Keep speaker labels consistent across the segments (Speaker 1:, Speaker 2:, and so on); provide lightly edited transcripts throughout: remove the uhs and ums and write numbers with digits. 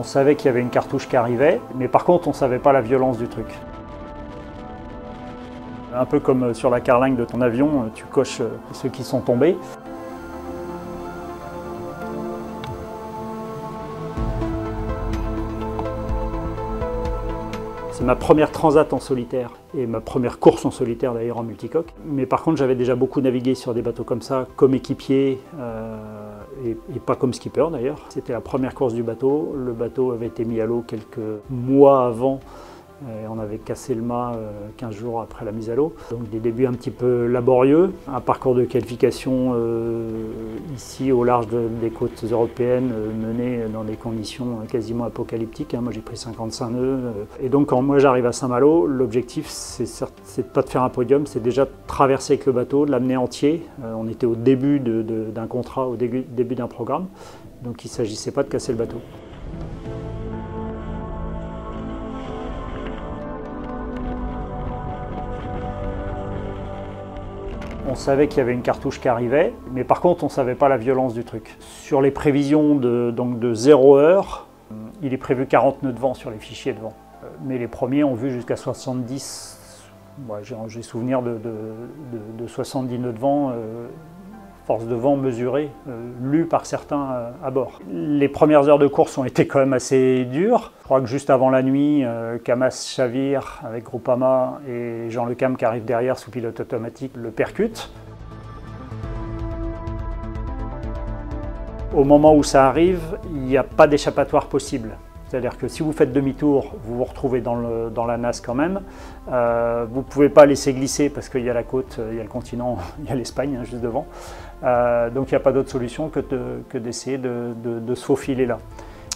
Speaker 1: On savait qu'il y avait une cartouche qui arrivait, mais par contre on ne savait pas la violence du truc. Un peu comme sur la carlingue de ton avion, tu coches ceux qui sont tombés. C'est ma première transat en solitaire et ma première course en solitaire d'ailleurs en multicoque. Mais par contre j'avais déjà beaucoup navigué sur des bateaux comme ça, comme équipier et pas comme skipper d'ailleurs. C'était la première course du bateau. Le bateau avait été mis à l'eau quelques mois avant. Et on avait cassé le mât 15 jours après la mise à l'eau. Donc des débuts un petit peu laborieux, un parcours de qualification ici au large des côtes européennes mené dans des conditions quasiment apocalyptiques. Moi j'ai pris 55 nœuds. Et donc quand moi j'arrive à Saint-Malo, l'objectif c'est pas de faire un podium, c'est déjà de traverser avec le bateau, de l'amener entier. On était au début d'un contrat, au début d'un programme, donc il ne s'agissait pas de casser le bateau. On savait qu'il y avait une cartouche qui arrivait, mais par contre on ne savait pas la violence du truc. Sur les prévisions de 0 heure, il est prévu 40 nœuds de vent sur les fichiers de vent. Mais les premiers ont vu jusqu'à 70, j'ai souvenir de 70 nœuds de vent, force de vent mesurée, lue par certains à bord. Les premières heures de course ont été quand même assez dures. Je crois que juste avant la nuit, Camas Chavir avec Groupama et Jean Le Cam qui arrive derrière sous pilote automatique le percute. Au moment où ça arrive, il n'y a pas d'échappatoire possible. C'est-à-dire que si vous faites demi-tour, vous vous retrouvez dans la nasse quand même. Vous ne pouvez pas laisser glisser parce qu'il y a la côte, il y a le continent, il y a l'Espagne juste devant. Donc il n'y a pas d'autre solution que d'essayer de se faufiler là.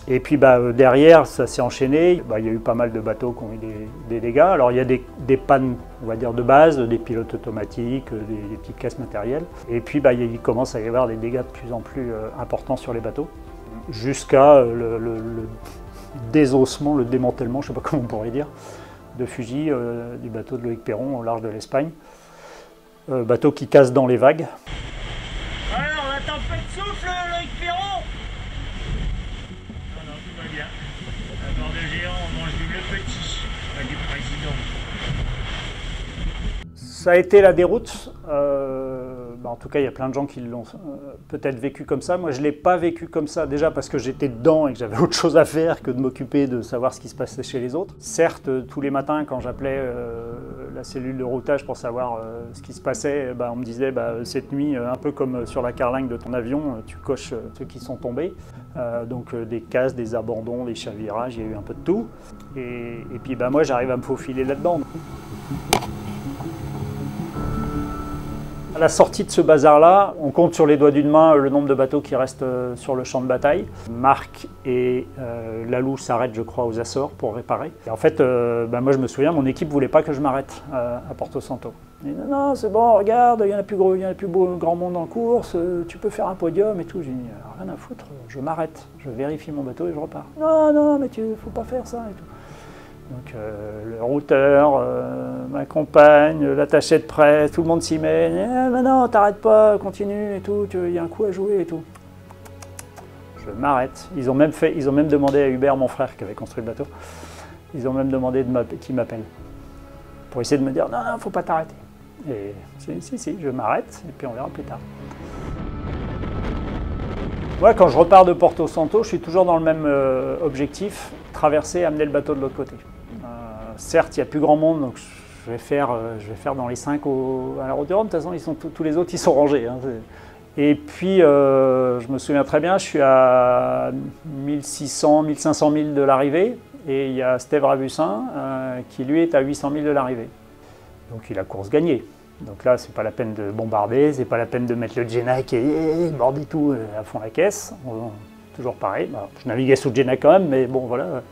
Speaker 1: Et puis derrière, ça s'est enchaîné. Il y a eu pas mal de bateaux qui ont eu des dégâts. Alors il y a des pannes, on va dire, de base, des pilotes automatiques, des petites caisses matérielles. Et puis il commence à y avoir des dégâts de plus en plus importants sur les bateaux, jusqu'à le désossement, le démantèlement, je ne sais pas comment on pourrait dire, de Fuji, du bateau de Loïc Perron au large de l'Espagne. Bateau qui casse dans les vagues.
Speaker 2: Alors, la tempête souffle, Loïc Perron. Non, tout va bien. À bord de géant, on mange du mieux petit, pas du président.
Speaker 1: Ça a été la déroute. En tout cas, il y a plein de gens qui l'ont peut-être vécu comme ça. Moi, je ne l'ai pas vécu comme ça, déjà parce que j'étais dedans et que j'avais autre chose à faire que de m'occuper de savoir ce qui se passait chez les autres. Certes, tous les matins, quand j'appelais la cellule de routage pour savoir ce qui se passait, on me disait cette nuit, un peu comme sur la carlingue de ton avion, tu coches ceux qui sont tombés. Donc des casses, des abandons, des chavirages, il y a eu un peu de tout. Et puis moi, j'arrive à me faufiler là-dedans. À la sortie de ce bazar-là, on compte sur les doigts d'une main le nombre de bateaux qui restent sur le champ de bataille. Marc et Lalou s'arrêtent, je crois, aux Açores pour réparer. Et en fait, moi je me souviens, mon équipe ne voulait pas que je m'arrête à Porto Santo. Ils disaient, non, c'est bon, regarde, il n'y en a plus grand monde en course, tu peux faire un podium et tout. J'ai dit, rien à foutre, je m'arrête, je vérifie mon bateau et je repars. Non, mais il ne faut pas faire ça et tout. Donc le routeur, ma compagne, l'attaché de presse, tout le monde s'y met. Non, t'arrêtes pas, continue et tout, il y a un coup à jouer et tout. Je m'arrête. Ils ont même demandé à Hubert, mon frère, qui avait construit le bateau, ils ont même demandé qu'il m'appelle. Pour essayer de me dire, non, faut pas t'arrêter. Et si, je m'arrête et puis on verra plus tard. Moi, quand je repars de Porto Santo, je suis toujours dans le même objectif, traverser, amener le bateau de l'autre côté. Certes, il n'y a plus grand monde, donc je vais faire dans les 5 à la Route du Rhum. De toute façon, tous les autres, ils sont rangés. Et puis, je me souviens très bien, je suis à 1600, 1500 000 de l'arrivée. Et il y a Steve Ravussin qui, lui, est à 800 000 de l'arrivée. Donc, il a course gagnée. Donc là, c'est pas la peine de bombarder, c'est pas la peine de mettre le Genac et border tout à fond la caisse. Toujours pareil. Je naviguais sous le Genac quand même, mais bon, voilà.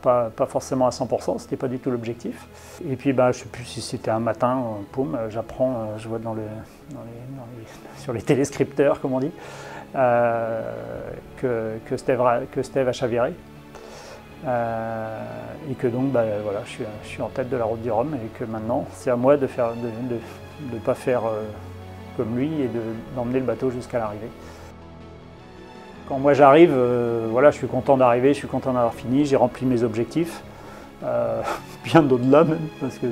Speaker 1: Pas forcément à 100%, c'était pas du tout l'objectif. Et puis je sais plus si c'était un matin, poum, j'apprends, je vois sur les téléscripteurs, comme on dit, que Steve a chaviré. Et que donc voilà, je suis en tête de la Route du Rhum et que maintenant c'est à moi de ne pas faire comme lui et d'emmener le bateau jusqu'à l'arrivée. Quand moi j'arrive, voilà, je suis content d'arriver, je suis content d'avoir fini, j'ai rempli mes objectifs, bien au-delà même, parce que,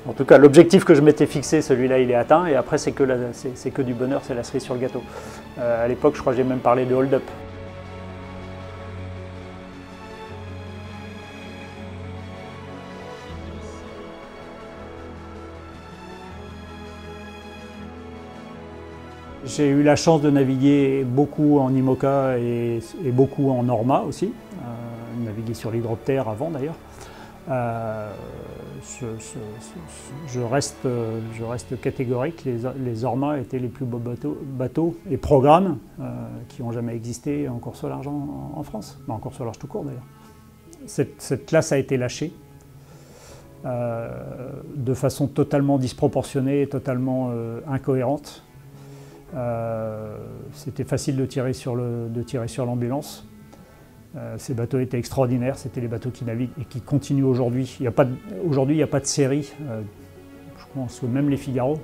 Speaker 1: en tout cas, l'objectif que je m'étais fixé, celui-là, il est atteint, et après c'est que du bonheur, c'est la cerise sur le gâteau. À l'époque, je crois que j'ai même parlé de hold-up. J'ai eu la chance de naviguer beaucoup en IMOCA et beaucoup en Norma aussi, naviguer sur l'hydroptère avant d'ailleurs. Je reste catégorique, les Orma étaient les plus beaux bateaux et programmes qui ont jamais existé en course au large en France, en course au large tout court d'ailleurs. Cette classe a été lâchée de façon totalement disproportionnée et totalement incohérente. C'était facile de tirer sur l'ambulance. Ces bateaux étaient extraordinaires, c'était les bateaux qui naviguent et qui continuent aujourd'hui. Aujourd'hui, il n'y a pas de série, je pense que même les Figaro,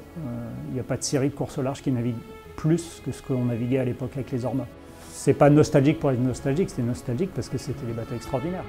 Speaker 1: il n'y a pas de série de course au large qui navigue plus que ce qu'on naviguait à l'époque avec les Orma. C'est pas nostalgique pour être nostalgique, c'est nostalgique parce que c'était des bateaux extraordinaires.